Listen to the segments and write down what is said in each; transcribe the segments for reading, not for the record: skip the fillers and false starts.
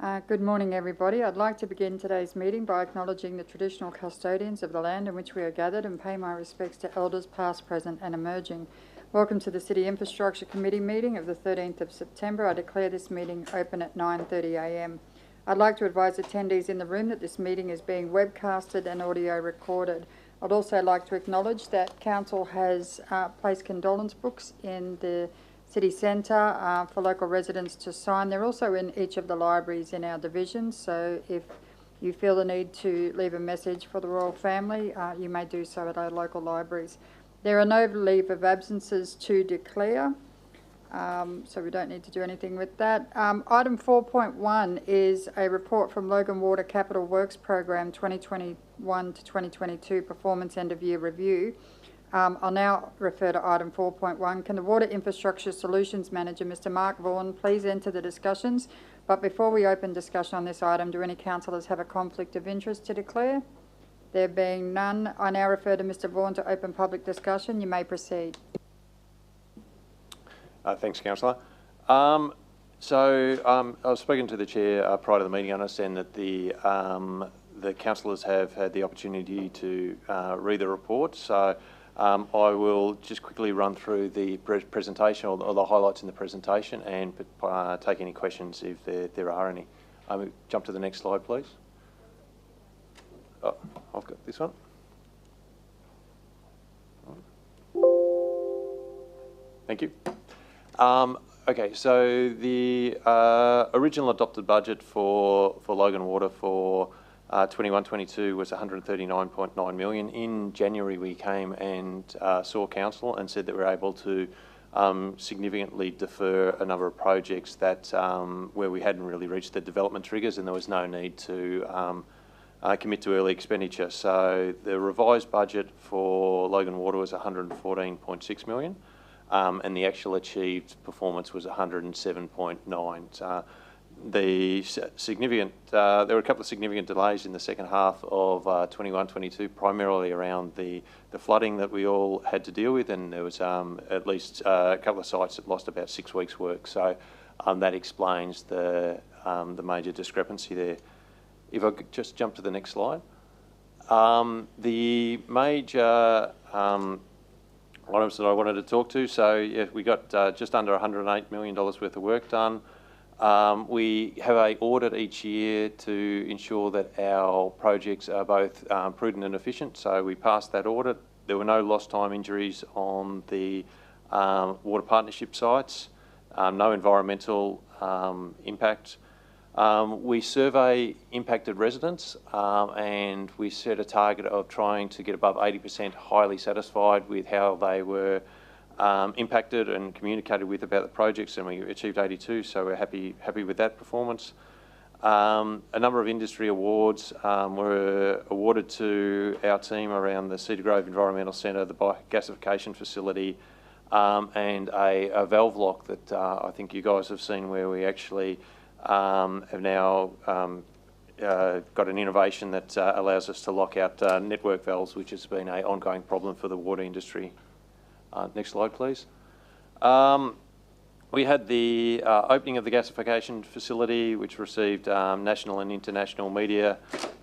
Good morning, everybody. I'd like to begin today's meeting by acknowledging the traditional custodians of the land in which we are gathered and pay my respects to elders past, present and emerging. Welcome to the City Infrastructure Committee meeting of the 13th of September. I declare this meeting open at 9:30 a.m. I'd like to advise attendees in the room that this meeting is being webcasted and audio recorded. I'd also like to acknowledge that Council has placed condolence books in the City Centre for local residents to sign. They're also in each of the libraries in our divisions, so if you feel the need to leave a message for the royal family, you may do so at our local libraries. There are no leave of absences to declare, so we don't need to do anything with that. Item 4.1 is a report from Loganlea Capital Works Program 2021 to 2022 Performance End of Year Review. I'll now refer to item 4.1. Can the Water Infrastructure Solutions Manager, Mr. Mark Vaughan, please enter the discussions? But before we open discussion on this item, do any councillors have a conflict of interest to declare? There being none, I now refer to Mr. Vaughan to open public discussion. You may proceed. Thanks, Councillor. I was speaking to the Chair prior to the meeting. I understand that the councillors have had the opportunity to read the report. So I will just quickly run through the presentation or the highlights in the presentation and take any questions if there are any. Jump to the next slide, please. Oh, I've got this one. Thank you. Okay, so the original adopted budget for Loganlea for 21-22 was 139.9 million. In January, we came and saw Council and said that we were able to significantly defer a number of projects that where we hadn't really reached the development triggers, and there was no need to commit to early expenditure. So the revised budget for Loganlea was 114.6 million. And the actual achieved performance was 107.9. There were a couple of significant delays in the second half of 21-22, primarily around the flooding that we all had to deal with, and there was at least a couple of sites that lost about 6 weeks' work. So that explains the major discrepancy there. If I could just jump to the next slide. The major items that I wanted to talk to. So yeah, we got just under $108 million worth of work done. We have an audit each year to ensure that our projects are both prudent and efficient. So we passed that audit. There were no lost time injuries on the water partnership sites, no environmental impact. We survey impacted residents and we set a target of trying to get above 80% highly satisfied with how they were impacted and communicated with about the projects, and we achieved 82, so we're happy with that performance. A number of industry awards were awarded to our team around the Cedar Grove Environmental Centre, the gasification facility, and a valve lock that I think you guys have seen, where we actually have now got an innovation that allows us to lock out network valves, which has been an ongoing problem for the water industry. Next slide, please. We had the opening of the gasification facility, which received national and international media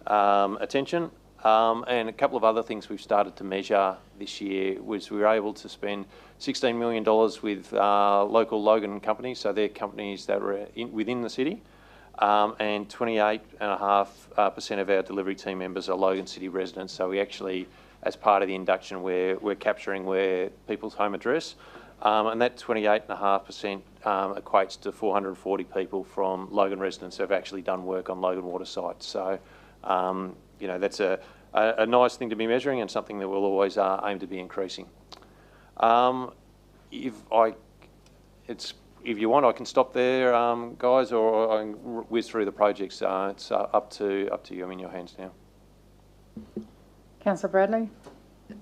attention. And a couple of other things we've started to measure this year was we were able to spend $16 million with local Logan companies, so they're companies that were within the city, and 28.5% of our delivery team members are Logan City residents. So we actually, as part of the induction, we're capturing where people's home address, and that 28.5% equates to 440 people from Logan residents who have actually done work on Logan water sites. So you know, that's a nice thing to be measuring and something that we'll always aim to be increasing. If you want, I can stop there, guys, or I can whiz through the projects. It's up to you. I'm in your hands now. Councillor Bradley.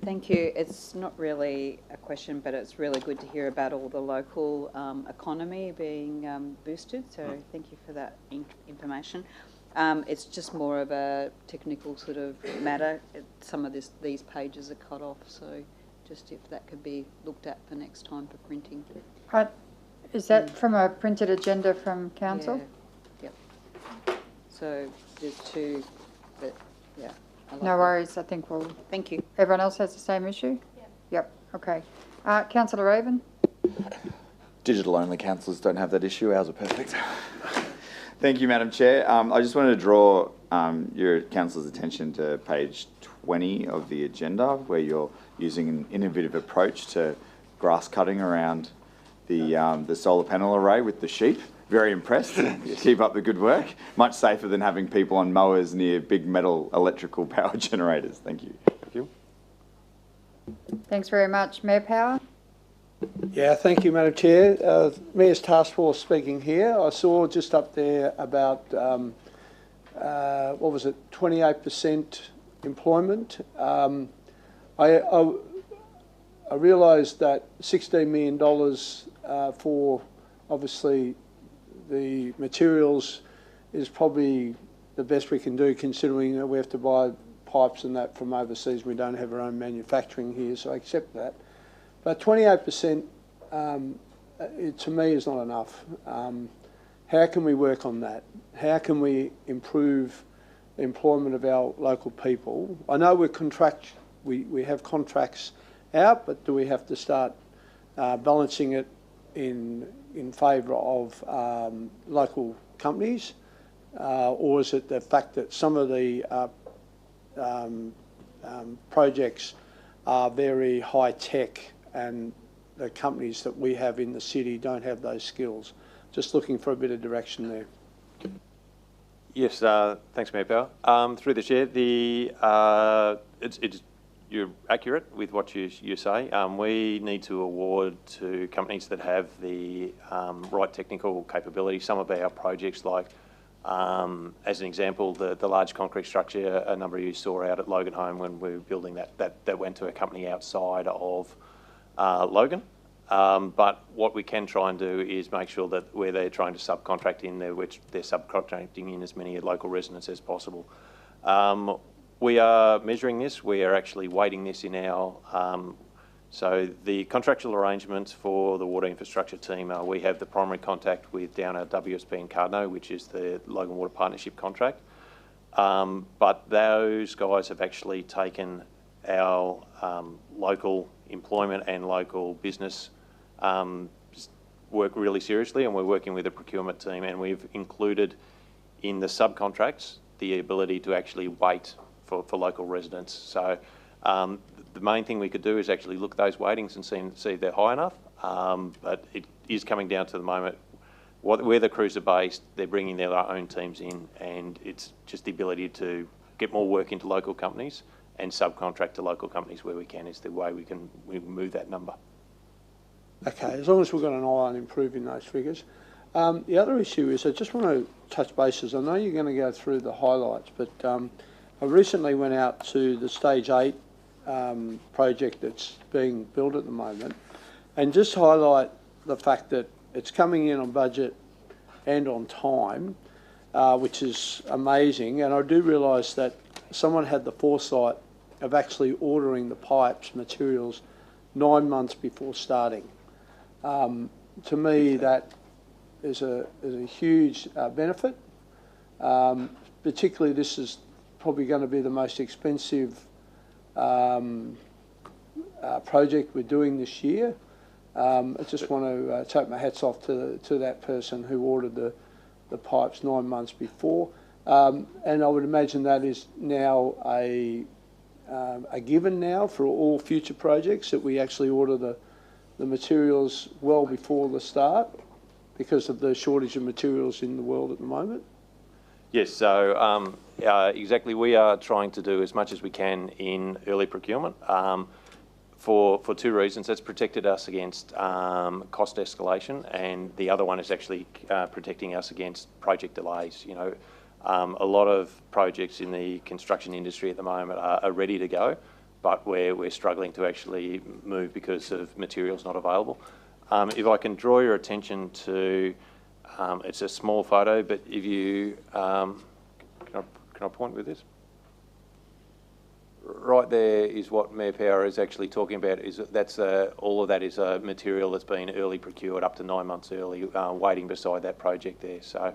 Thank you. It's not really a question, but it's really good to hear about all the local economy being boosted. So thank you for that information. It's just more of a technical sort of matter. Some of these pages are cut off, so just if that could be looked at for next time for printing. Is that from a printed agenda from Council? Yeah. Yep. So there's two that, yeah. I like No that. worries, I think we'll, Thank you. everyone else has the same issue? Yep, okay. Councillor Raven? Digital-only councillors don't have that issue. Ours are perfect. Thank you, Madam Chair. I just wanted to draw your councillors' attention to page 20 of the agenda, where you're using an innovative approach to grass cutting around the solar panel array with the sheep. Very impressed. Keep up the good work. Much safer than having people on mowers near big metal electrical power generators. Thank you. Thank you. Thanks very much. Mayor Power? Yeah, thank you, Madam Chair. Mayor's Task Force speaking here. I saw just up there about, what was it, 28% employment. I realised that $16 million for, obviously, the materials is probably the best we can do, considering that we have to buy pipes and that from overseas. We don't have our own manufacturing here, so I accept that. But 28%, to me, is not enough. How can we work on that? How can we improve the employment of our local people? I know we have contracts out, but do we have to start balancing it in favour of local companies? Or is it the fact that some of the projects are very high tech and the companies that we have in the city don't have those skills? Just looking for a bit of direction there. Yes, thanks, Mayor Power. Through the chair, you're accurate with what you say. We need to award to companies that have the right technical capability. Some of our projects, like as an example, the large concrete structure a number of you saw out at Loganlea when we were building that went to a company outside of Logan. But what we can try and do is make sure that where they're trying to subcontract in, they're subcontracting in as many local residents as possible. We are measuring this. We are actually weighting this in our... so the contractual arrangements for the water infrastructure team are we have the primary contact with down at WSP in Cardno, which is the Logan Water Partnership contract. But those guys have actually taken our local employment and local business work really seriously, and we're working with the procurement team, and we've included in the subcontracts the ability to actually wait for local residents. So the main thing we could do is actually look at those weightings and see if they're high enough, but it is coming down to the moment where the crews are based, they're bringing their own teams in, and it's just the ability to get more work into local companies and subcontract to local companies where we can is the way we move that number. Okay, as long as we've got an eye on improving those figures. The other issue is I just want to touch bases. I know you're going to go through the highlights, but I recently went out to the Stage 8 project that's being built at the moment, and just highlight the fact that it's coming in on budget and on time, which is amazing. And I do realise that someone had the foresight of actually ordering the pipes, materials, 9 months before starting. To me, that is a huge benefit. Particularly, this is probably going to be the most expensive project we're doing this year. I just want to take my hats off to that person who ordered the pipes 9 months before. And I would imagine that is now a given now for all future projects, that we actually order the materials well before the start because of the shortage of materials in the world at the moment. Yes, so exactly, we are trying to do as much as we can in early procurement for two reasons. That's protected us against cost escalation, and the other one is actually protecting us against project delays. You know, a lot of projects in the construction industry at the moment are ready to go, but we're struggling to actually move because of materials not available. If I can draw your attention to, it's a small photo, but if you, can I point with this? Right there is what Mayor Power is actually talking about. All of that is a material that's been early procured, up to 9 months early, waiting beside that project there. So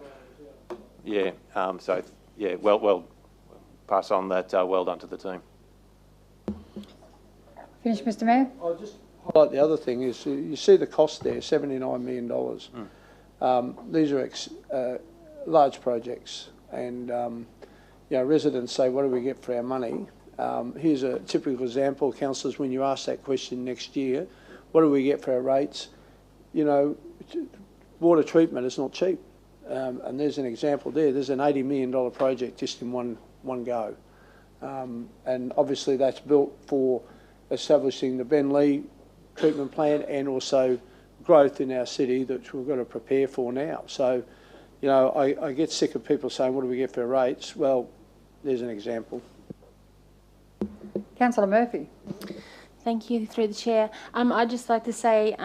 Yeah, so, yeah, well, pass on that well done to the team. Finish, Mr Mayor? I'll just highlight the other thing is you see the cost there, $79 million. These are large projects, and you know, residents say, what do we get for our money? Here's a typical example, councillors, when you ask that question next year, what do we get for our rates? You know, water treatment is not cheap. And there's an example there. There's an $80 million project just in one go. And obviously that's built for establishing the Ben Lee treatment plant and also growth in our city that we've got to prepare for now. So, you know, I get sick of people saying, what do we get for our rates? Well, there's an example. Councillor Murphy. Thank you, through the chair. I'd just like to say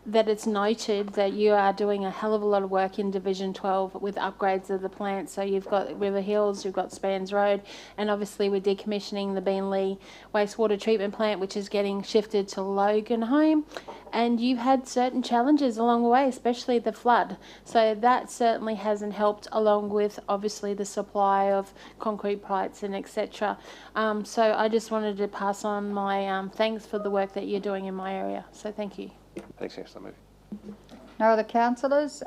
that it's noted that you are doing a hell of a lot of work in Division 12 with upgrades of the plant. So you've got River Hills, you've got Spans Road, and obviously we're decommissioning the Beenleigh wastewater treatment plant, which is getting shifted to Loganlea. And you've had certain challenges along the way, especially the flood. So that certainly hasn't helped, along with obviously the supply of concrete pipes and etc. So I just wanted to pass on my thanks for the work that you're doing in my area. So thank you. Thanks, Councillor Murphy. No other councillors?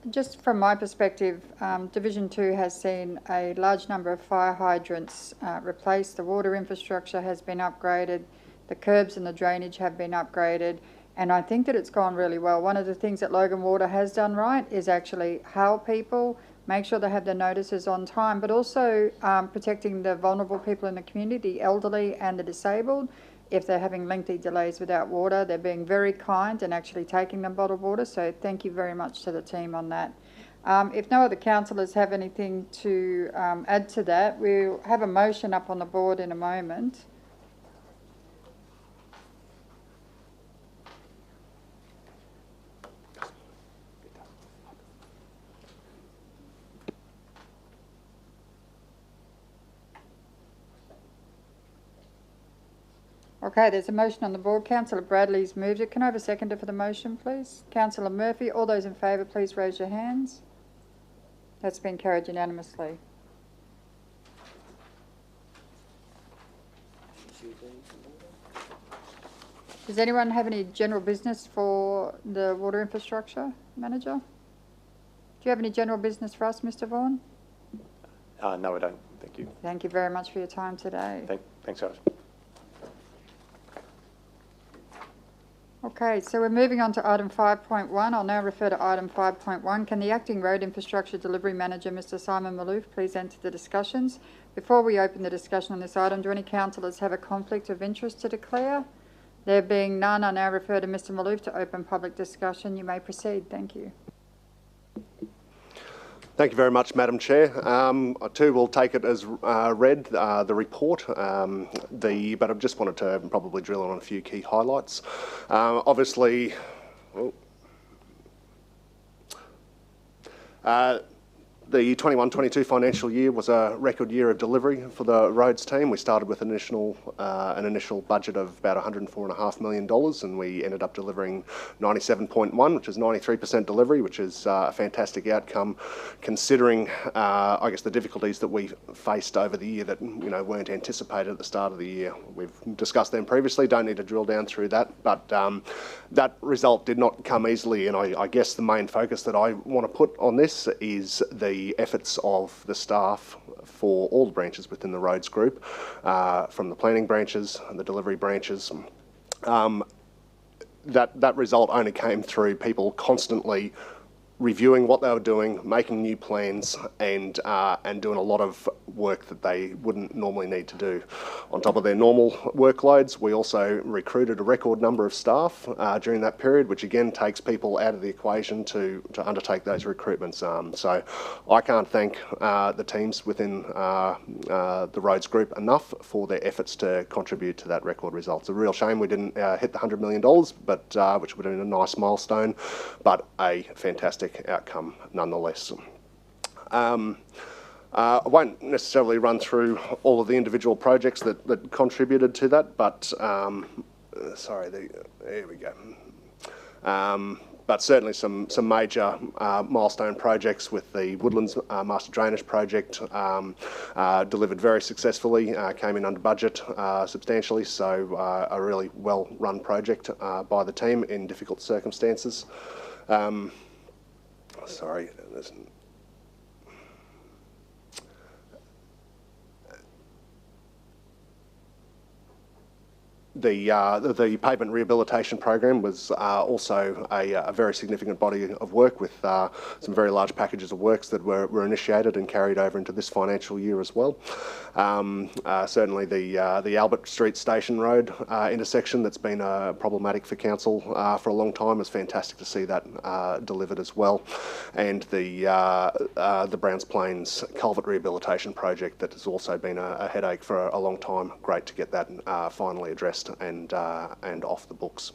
Just from my perspective, Division 2 has seen a large number of fire hydrants replaced. The water infrastructure has been upgraded. The curbs and the drainage have been upgraded. And I think that it's gone really well. One of the things that Logan Water has done right is actually hail people, make sure they have their notices on time, but also protecting the vulnerable people in the community, the elderly and the disabled. If they're having lengthy delays without water, they're being very kind and actually taking them bottled water. So thank you very much to the team on that. If no other councillors have anything to add to that, we'll have a motion up on the board in a moment. Okay, there's a motion on the board. Councillor Bradley's moved it. Can I have a seconder for the motion, please? Councillor Murphy. All those in favour, please raise your hands. That's been carried unanimously. Does anyone have any general business for the water infrastructure manager? Do you have any general business for us, Mr. Vaughan? No, I don't. Thank you. Thank you very much for your time today. Thanks, guys. Okay, so we're moving on to item 5.1. I'll now refer to item 5.1. Can the Acting Road Infrastructure Delivery Manager, Mr. Simon Malouf, please enter the discussions? Before we open the discussion on this item, do any councillors have a conflict of interest to declare? There being none, I now refer to Mr. Malouf to open public discussion. You may proceed. Thank you. Thank you very much, Madam Chair. I too will take it as read, the report, but I just wanted to probably drill on a few key highlights. Obviously, the 21-22 financial year was a record year of delivery for the roads team. We started with an initial budget of about $104.5 million, and we ended up delivering 97.1, which is 93% delivery, which is a fantastic outcome, considering, I guess, the difficulties that we faced over the year that weren't anticipated at the start of the year. We've discussed them previously. Don't need to drill down through that, but that result did not come easily, and I guess the main focus that I want to put on this is the efforts of the staff for all the branches within the roads group, from the planning branches and the delivery branches. That result only came through people constantly reviewing what they were doing, making new plans, and doing a lot of work that they wouldn't normally need to do. On top of their normal workloads, we also recruited a record number of staff during that period, which again takes people out of the equation to undertake those recruitments. So I can't thank the teams within the roads group enough for their efforts to contribute to that record result. It's a real shame we didn't hit the $100 million, but which would have been a nice milestone, but a fantastic outcome nonetheless. I won't necessarily run through all of the individual projects that contributed to that, but there we go. but certainly some major milestone projects with the Woodlands Master Drainage Project delivered very successfully, came in under budget substantially, so a really well-run project by the team in difficult circumstances. Sorry. The pavement rehabilitation program was also a very significant body of work with some very large packages of works that were initiated and carried over into this financial year as well. Certainly the Albert Street Station Road intersection that's been problematic for council for a long time, is fantastic to see that delivered as well. And the Browns Plains culvert rehabilitation project that has also been a headache for a long time. Great to get that finally addressed and off the books.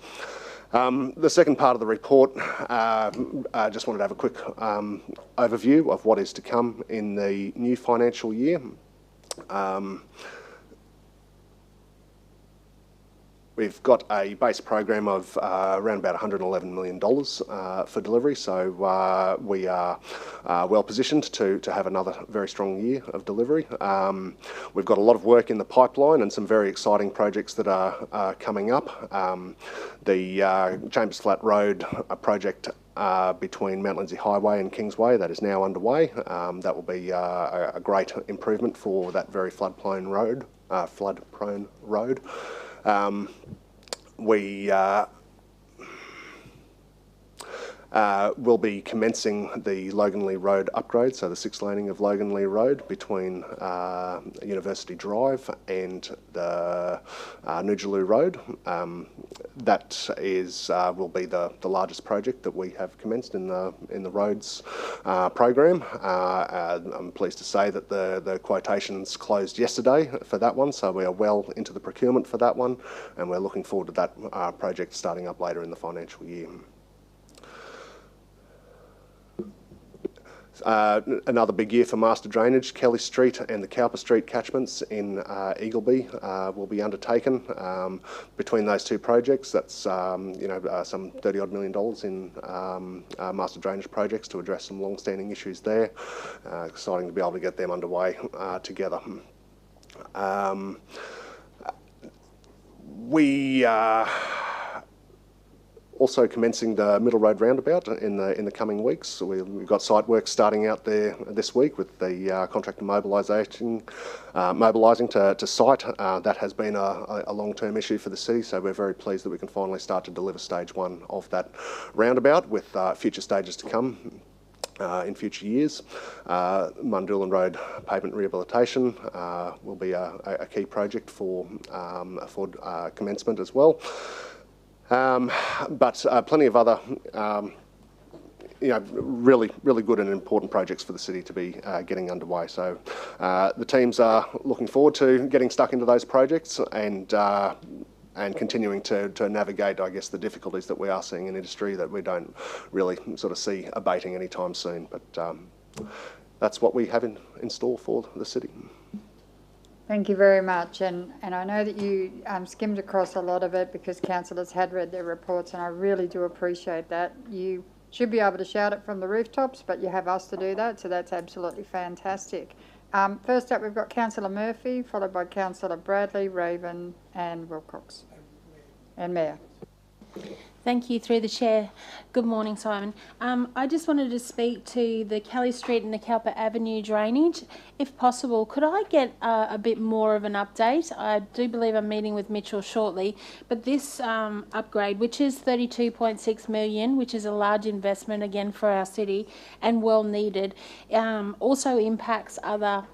The second part of the report, I just wanted to have a quick overview of what is to come in the new financial year. We've got a base program of around about $111 million for delivery, so we are well positioned to have another very strong year of delivery. We've got a lot of work in the pipeline and some very exciting projects that are coming up. The Chambers Flat Road project between Mount Lindsay Highway and Kingsway, that is now underway. That will be a great improvement for that very flood-prone road. We will be commencing the Loganlea Road upgrade, so the 6th laning of Loganlea Road between University Drive and the Noojaloo Road. That will be the largest project that we have commenced in the roads program. I'm pleased to say that the quotations closed yesterday for that one, so we are well into the procurement for that one, and we're looking forward to that project starting up later in the financial year. Another big year for master drainage. Kelly Street and the Cowper Street catchments in Eagleby will be undertaken. Between those two projects, that's some $30-odd million in master drainage projects to address some long-standing issues there. Exciting to be able to get them underway together. We also commencing the Middle Road roundabout in the coming weeks. We've got site work starting out there this week with the contractor mobilising to site. That has been a long-term issue for the city, so we're very pleased that we can finally start to deliver stage 1 of that roundabout, with future stages to come in future years. Mundoolan Road pavement rehabilitation will be a key project for commencement as well. But plenty of other, really good and important projects for the city to be getting underway. So the teams are looking forward to getting stuck into those projects and continuing to navigate, I guess, the difficulties that we are seeing in industry that we don't really sort of see abating anytime soon. But that's what we have in store for the city. Thank you very much, and I know that you skimmed across a lot of it because councillors had read their reports, and I really do appreciate that. You should be able to shout it from the rooftops, but you have us to do that, so that's absolutely fantastic. First up, we've got Councillor Murphy, followed by Councillor Bradley, Raven and Wilcox. And Mayor. Thank you, through the chair. Good morning, Simon. I just wanted to speak to the Kelly Street and the Cowper Avenue drainage. If possible, could I get a bit more of an update? I do believe I'm meeting with Mitchell shortly, but this upgrade, which is $32.6 million, which is a large investment again for our city and well needed, also impacts other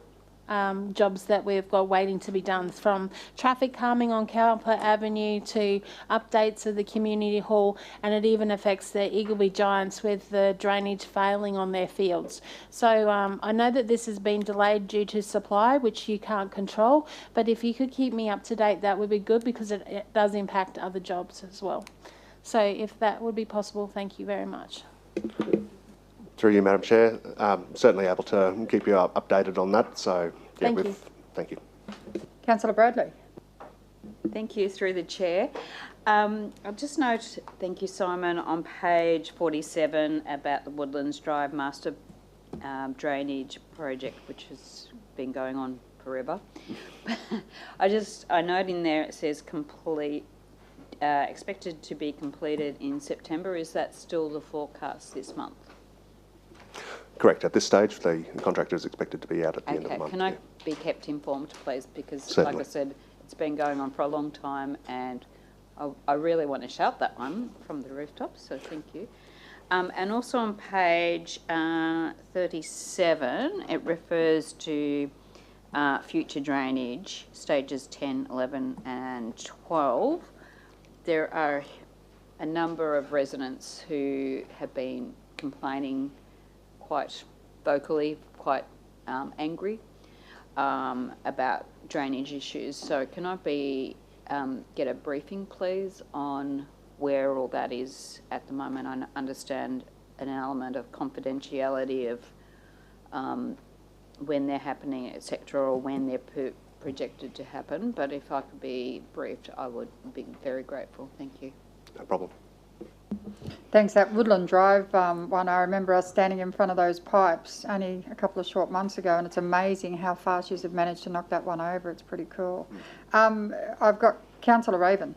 jobs that we've got waiting to be done, from traffic calming on Cowper Avenue to updates of the community hall, and it even affects the Eagleby Giants with the drainage failing on their fields. So I know that this has been delayed due to supply, which you can't control, but if you could keep me up to date, that would be good, because it does impact other jobs as well. So if that would be possible, thank you very much. Through you, Madam Chair, certainly able to keep you updated on that. So, yeah, Thank you. Thank you. Councillor Bradley. Thank you, through the chair. I'll just note, thank you, Simon, on page 47 about the Woodlands Drive Master Drainage Project, which has been going on forever. I note in there it says complete, expected to be completed in September. Is that still the forecast this month? Correct. At this stage, the contractor is expected to be out at the end of the month. Can I be kept informed, please? Because, Certainly. like I said, it's been going on for a long time, and I really want to shout that one from the rooftops, so thank you. And also on page 37, it refers to future drainage, stages 10, 11 and 12. There are a number of residents who have been complaining quite vocally, quite angry about drainage issues. So can I get a briefing, please, on where all that is at the moment? I understand an element of confidentiality of when they're happening, etc., or when they're projected to happen. But if I could be briefed, I would be very grateful. Thank you. No problem. Thanks. That Woodland Drive one, I remember us standing in front of those pipes only a couple of short months ago, and it's amazing how fast you have managed to knock that one over. It's pretty cool. I've got Councillor Raven.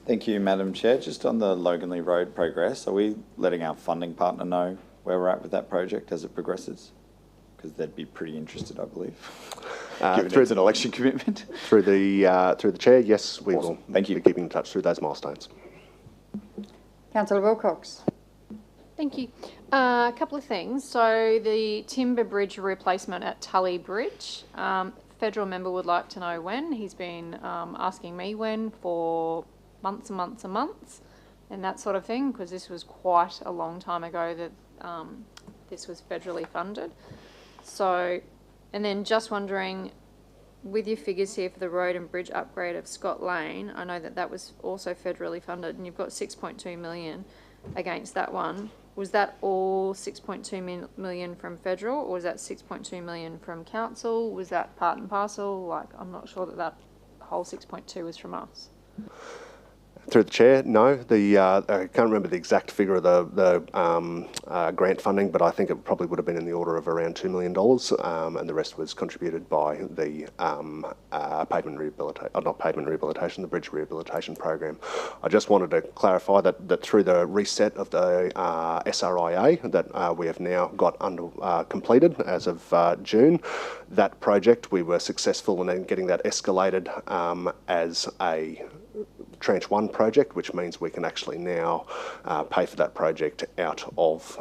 Thank you, Madam Chair. Just on the Loganlea Road progress, are we letting our funding partner know where we're at with that project as it progresses? Because they'd be pretty interested, I believe, given it's an election commitment. Through the chair, yes, we Awesome. will Thank you. be keeping in touch through those milestones. Councillor Wilcox. Thank you. A couple of things. So the timber bridge replacement at Tully Bridge, federal member would like to know when. He's been asking me when for months and months and months and that sort of thing, because this was quite a long time ago that this was federally funded. So, and then just wondering, with your figures here for the road and bridge upgrade of Scott Lane, I know that that was also federally funded, and you've got 6.2 million against that one. Was that all 6.2 million from federal, or was that 6.2 million from council? Was that part and parcel? Like, I'm not sure that that whole 6.2 was from us. Through the chair, no. I can't remember the exact figure of the grant funding, but I think it probably would have been in the order of around $2 million, and the rest was contributed by the the bridge rehabilitation program. I just wanted to clarify that through the reset of the SRIA that we have now got completed as of June, that project we were successful in then getting that escalated as a Tranche 1 project, which means we can actually now pay for that project out of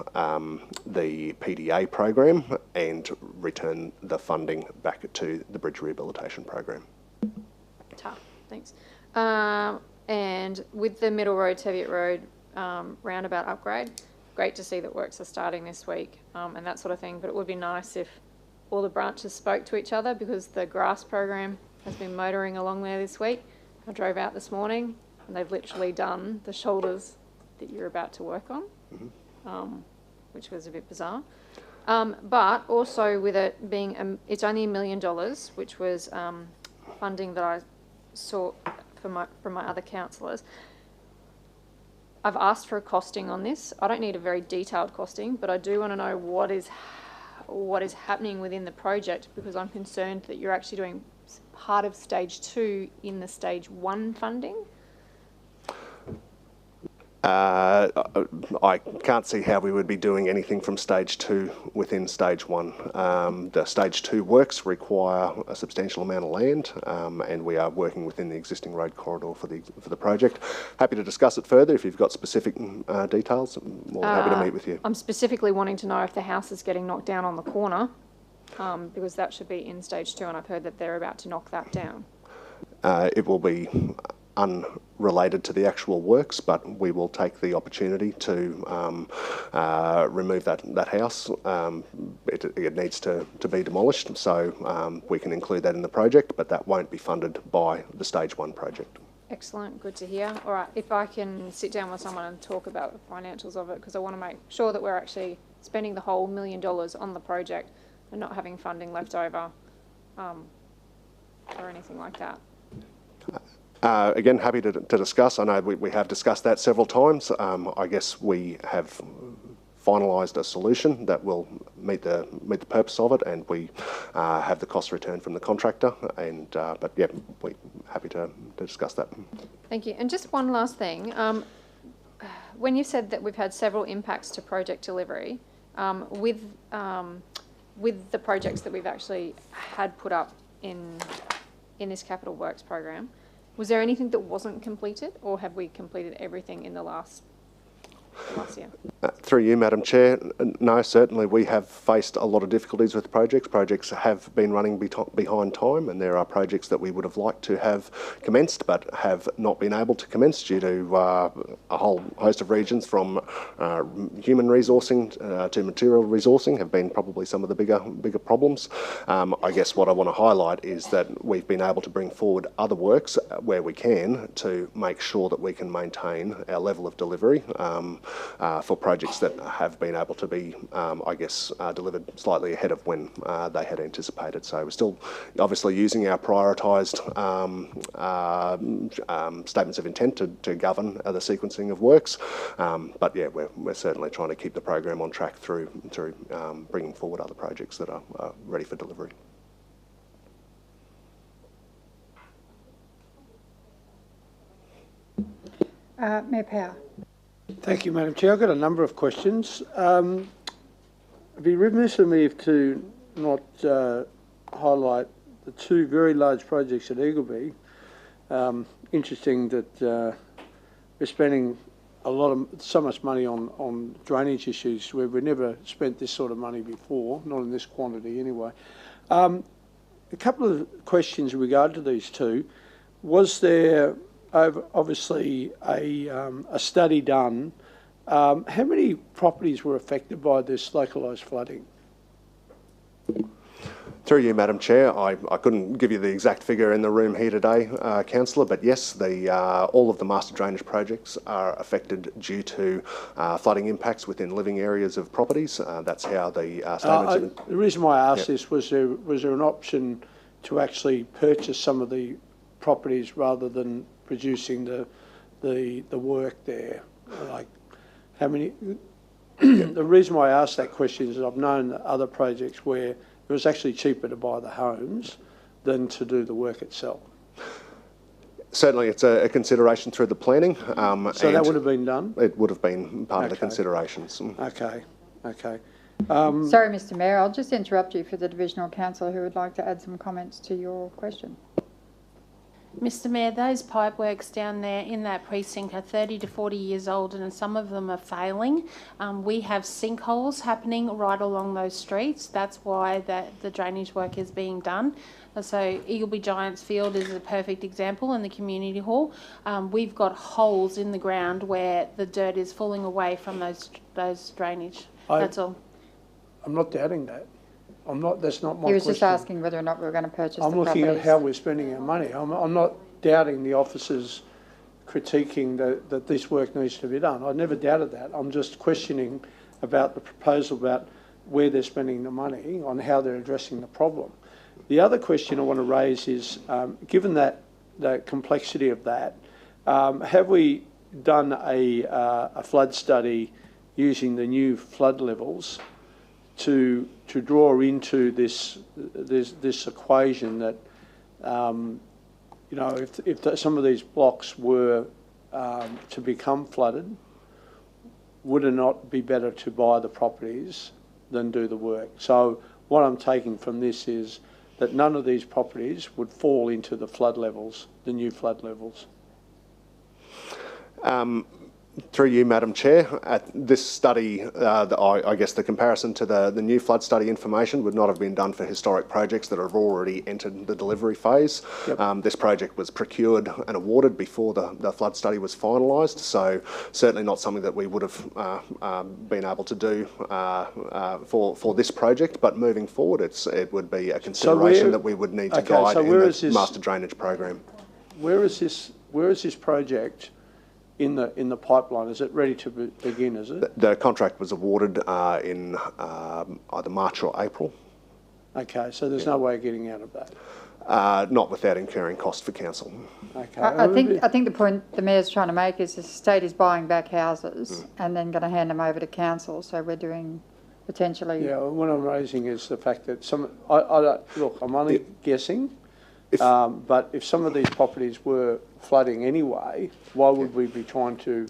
the PDA program and return the funding back to the bridge rehabilitation program. Thanks. And with the Middle Road, Teviot Road roundabout upgrade, great to see that works are starting this week and that sort of thing, but it would be nice if all the branches spoke to each other, because the grass program has been motoring along there this week. I drove out this morning and they've literally done the shoulders that you're about to work on, which was a bit bizarre. But also with it being, it's only $1 million, which was funding that I saw from my other councillors. I've asked for a costing on this. I don't need a very detailed costing, but I do want to know what is happening within the project, because I'm concerned that you're actually doing part of stage 2 in the stage 1 funding. I can't see how we would be doing anything from stage 2 within stage 1. The stage 2 works require a substantial amount of land, and we are working within the existing road corridor for the project. Happy to discuss it further if you've got specific details. I'm more than happy to meet with you. I'm specifically wanting to know if the house is getting knocked down on the corner, because that should be in stage 2, and I've heard that they're about to knock that down. It will be unrelated to the actual works, but we will take the opportunity to remove that house. It needs to be demolished, so we can include that in the project, but that won't be funded by the stage 1 project. Excellent, good to hear. All right, if I can sit down with someone and talk about the financials of it, because I want to make sure that we're actually spending the whole $1 million on the project and not having funding left over or anything like that. Again, happy to discuss. I know we have discussed that several times. I guess we have finalised a solution that will meet the purpose of it, and we have the cost return from the contractor. And but yeah, we're happy to discuss that. Thank you. And just one last thing. When you said that we've had several impacts to project delivery, with the projects that we've actually had put up in this capital works program, was there anything that wasn't completed, or have we completed everything in the last year? Through you, Madam Chair, no, certainly we have faced a lot of difficulties with projects. Projects have been running behind time, and there are projects that we would have liked to have commenced but have not been able to commence due to a whole host of reasons, from human resourcing to material resourcing have been probably some of the bigger problems. I guess what I want to highlight is that we've been able to bring forward other works where we can to make sure that we can maintain our level of delivery for projects that have been able to be, I guess, delivered slightly ahead of when they had anticipated. So we're still obviously using our prioritised statements of intent to govern the sequencing of works. But yeah, we're certainly trying to keep the program on track through bringing forward other projects that are ready for delivery. Mayor Power. Thank you, Madam Chair. I've got a number of questions. It'd be remiss of me to not highlight the two very large projects at Eagleby. Interesting that we're spending so much money on drainage issues where we've never spent this sort of money before, not in this quantity anyway. A couple of questions in regard to these two. Was there obviously a study done? How many properties were affected by this localised flooding? Through you, Madam Chair, I couldn't give you the exact figure in the room here today, Councillor, but yes, all of the master drainage projects are affected due to flooding impacts within living areas of properties. That's how the statements... The reason why I asked this was there an option to actually purchase some of the properties rather than producing the work there? Like, how many? The reason why I asked that question is I've known other projects where it was actually cheaper to buy the homes than to do the work itself. Certainly, it's a consideration through the planning. So that would have been done? It would have been part of the considerations. Okay. Sorry, Mr Mayor, I'll just interrupt you for the Divisional Councillor who would like to add some comments to your question. Mr Mayor, those pipeworks down there in that precinct are 30 to 40 years old, and some of them are failing. We have sinkholes happening right along those streets. That's why the drainage work is being done. So Eagleby Giants Field is a perfect example in the community hall. We've got holes in the ground where the dirt is falling away from those drainage. That's all. I'm not doubting that. That's not my question. He was just asking whether or not we were going to purchase the properties. I'm looking at how we're spending our money. I'm not doubting the officers critiquing that this work needs to be done. I never doubted that. I'm just questioning about the proposal about where they're spending the money, on how they're addressing the problem. The other question I want to raise is, given that the complexity of that, have we done a flood study using the new flood levels to draw into this equation that if some of these blocks were to become flooded, would it not be better to buy the properties than do the work? So what I'm taking from this is that none of these properties would fall into the flood levels, the new flood levels. Through you, Madam Chair, this study, I guess the comparison to the new flood study information would not have been done for historic projects that have already entered the delivery phase. Yep. This project was procured and awarded before the flood study was finalised, so certainly not something that we would have been able to do for this project, but moving forward it would be a consideration that we would need to guide in the master drainage program. Where is this project in the pipeline? Is it ready to begin, is it? The contract was awarded in either March or April. Okay, so there's no way of getting out of that? not without incurring cost for council. Okay. I think the point the mayor's trying to make is the state is buying back houses and then going to hand them over to council. So we're doing potentially. Yeah, what I'm raising is the fact that look, I'm only guessing, but if some of these properties were flooding anyway, why would we be trying to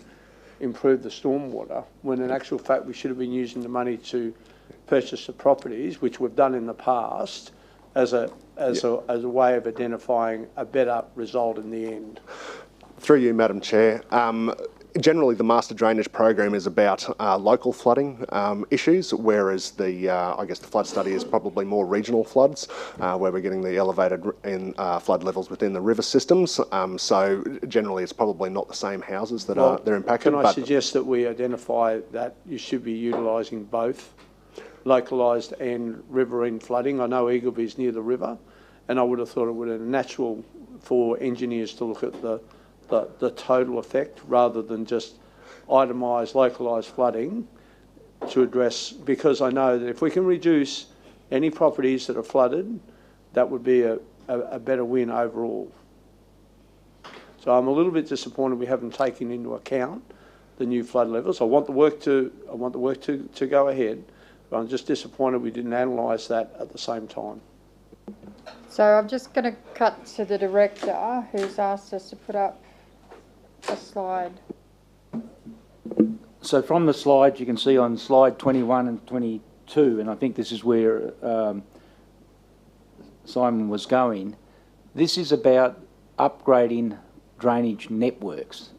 improve the stormwater when in actual fact we should have been using the money to purchase the properties, which we've done in the past, as a way of identifying a better result in the end? Through you, Madam Chair. Generally, the master drainage program is about local flooding issues, whereas I guess the flood study is probably more regional floods, where we're getting the elevated flood levels within the river systems. So generally, it's probably not the same houses that they're impacted. Can I suggest that we identify that you should be utilising both localised and riverine flooding? I know Eagleby is near the river, and I would have thought it would have been natural for engineers to look at the total effect rather than just itemised localised flooding to address, because I know that if we can reduce any properties that are flooded, that would be a better win overall. So I'm a little bit disappointed we haven't taken into account the new flood levels. I want the work to go ahead, but I'm just disappointed we didn't analyse that at the same time. So I'm just going to cut to the director who's asked us to put up a slide. So from the slide, you can see on slide 21 and 22, and I think this is where Simon was going, this is about upgrading drainage networks.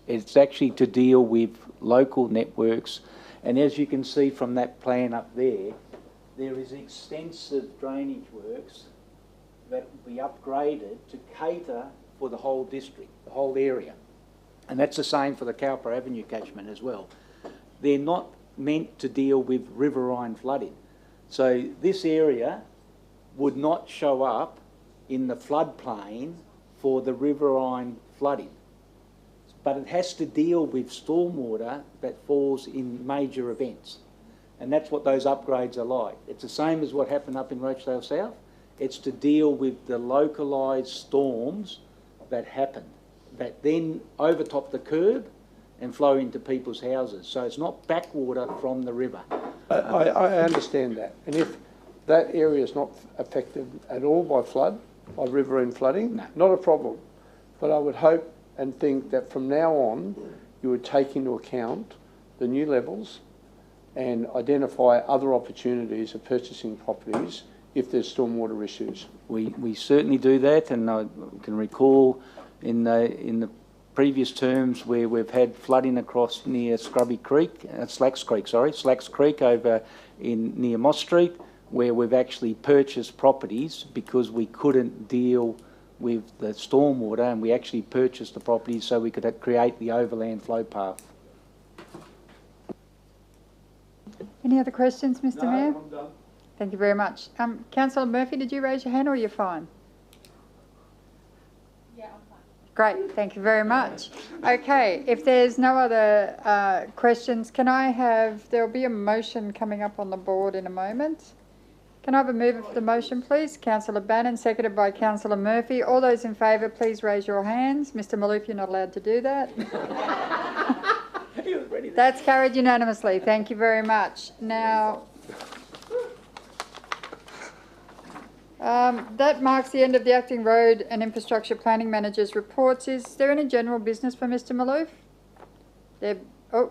It's actually to deal with local networks, and as you can see from that plan up there, there is extensive drainage works that will be upgraded to cater for the whole district, the whole area. And that's the same for the Cowper Avenue catchment as well. They're not meant to deal with riverine flooding. So this area would not show up in the floodplain for the riverine flooding. But it has to deal with stormwater that falls in major events. And that's what those upgrades are like. It's the same as what happened up in Rochdale South. It's to deal with the localised storms that happen, that then overtop the curb and flow into people's houses. So it's not backwater from the river. I understand that. And if that area is not affected at all by flood, by riverine flooding, no, not a problem. But I would hope and think that from now on, you would take into account the new levels and identify other opportunities of purchasing properties if there's stormwater issues. We certainly do that, and I can recall in the previous terms where we've had flooding across near Slacks Creek over near Moss Street, where we've actually purchased properties because we couldn't deal with the stormwater, and we actually purchased the properties so we could create the overland flow path. Any other questions, Mr. Mayor? I'm done. Thank you very much. Councillor Murphy, did you raise your hand or you're fine? Yeah, I'm fine. Great, thank you very much. Okay, if there's no other questions, there'll be a motion coming up on the board in a moment. Can I have a mover for the motion, please? Councillor Bannon, seconded by Councillor Murphy. All those in favour, please raise your hands. Mr. Maloof, you're not allowed to do that. That's carried unanimously. Thank you very much. Now, that marks the end of the Acting Road and Infrastructure Planning Manager's reports. Is there any general business for Mr. Maloof?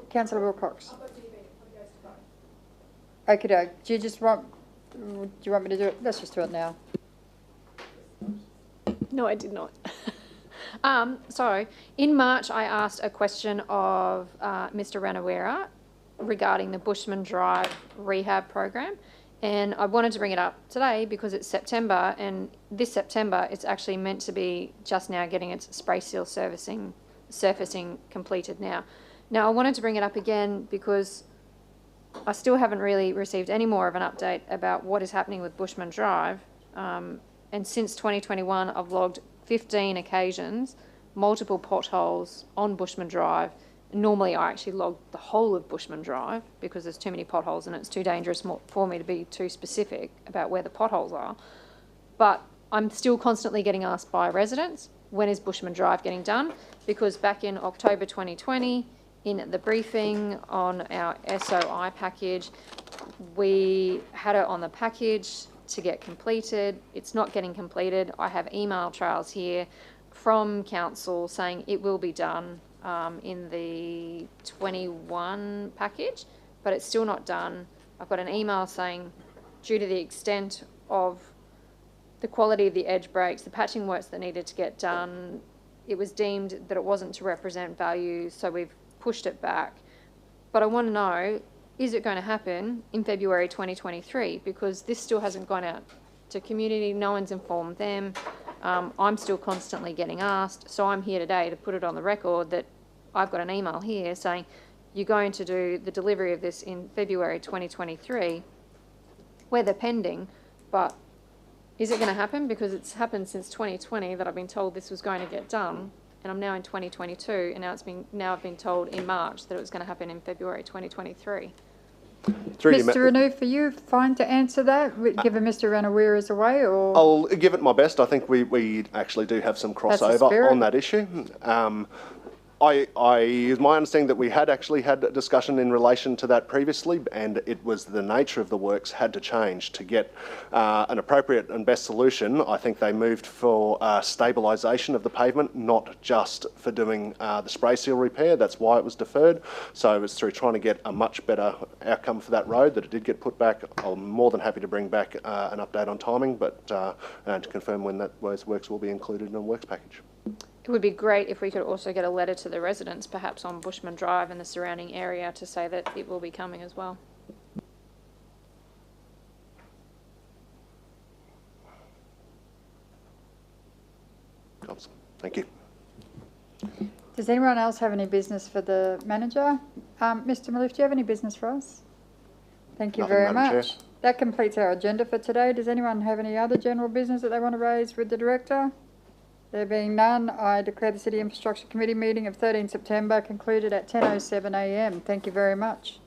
Councillor Wilcox. Okie doke. Do you want me to do it? Let's just do it now. No, I did not. So, in March, I asked a question of Mr. Ranawera regarding the Bushman Drive rehab program, and I wanted to bring it up today because it's September, and this September it's actually meant to be just now getting its spray seal surfacing completed now. Now, I wanted to bring it up again because I still haven't really received any more of an update about what is happening with Bushman Drive. And since 2021, I've logged 15 occasions, multiple potholes on Bushman Drive. Normally, I actually log the whole of Bushman Drive because there's too many potholes and it's too dangerous for me to be too specific about where the potholes are. But I'm still constantly getting asked by residents, when is Bushman Drive getting done? Because back in October 2020, in the briefing on our SOI package, we had it on the package to get completed. It's not getting completed. I have email trails here from council saying it will be done in the 21 package, but it's still not done. I've got an email saying due to the extent of the quality of the edge breaks, the patching works that needed to get done, it was deemed that it wasn't to represent value, so we've pushed it back. But I want to know, is it going to happen in February 2023? Because this still hasn't gone out to community, no one's informed them. I'm still constantly getting asked, so I'm here today to put it on the record that I've got an email here saying you're going to do the delivery of this in February 2023. Weather pending, but is it going to happen? Because it's happened since 2020 that I've been told this was going to get done, and I'm now in 2022, and now I've been told in March that it was going to happen in February 2023. Mr. Renouf, are you fine to answer that, given Mr. Ranawira is away, or? I'll give it my best. I think we actually do have some crossover on that issue. It's my understanding that we had actually had a discussion in relation to that previously, and it was the nature of the works had to change to get an appropriate and best solution. I think they moved for stabilisation of the pavement, not just for doing the spray seal repair. That's why it was deferred. So it was through trying to get a much better outcome for that road that it did get put back. I'm more than happy to bring back an update on timing, but to confirm when those works will be included in a works package. It would be great if we could also get a letter to the residents, perhaps on Bushman Drive and the surrounding area, to say that it will be coming as well. Thank you. Does anyone else have any business for the manager? Mr. Maloof, do you have any business for us? Thank you very much. That completes our agenda for today. Does anyone have any other general business that they want to raise with the director? There being none, I declare the City Infrastructure Committee meeting of 13 September concluded at 10:07 a.m. Thank you very much.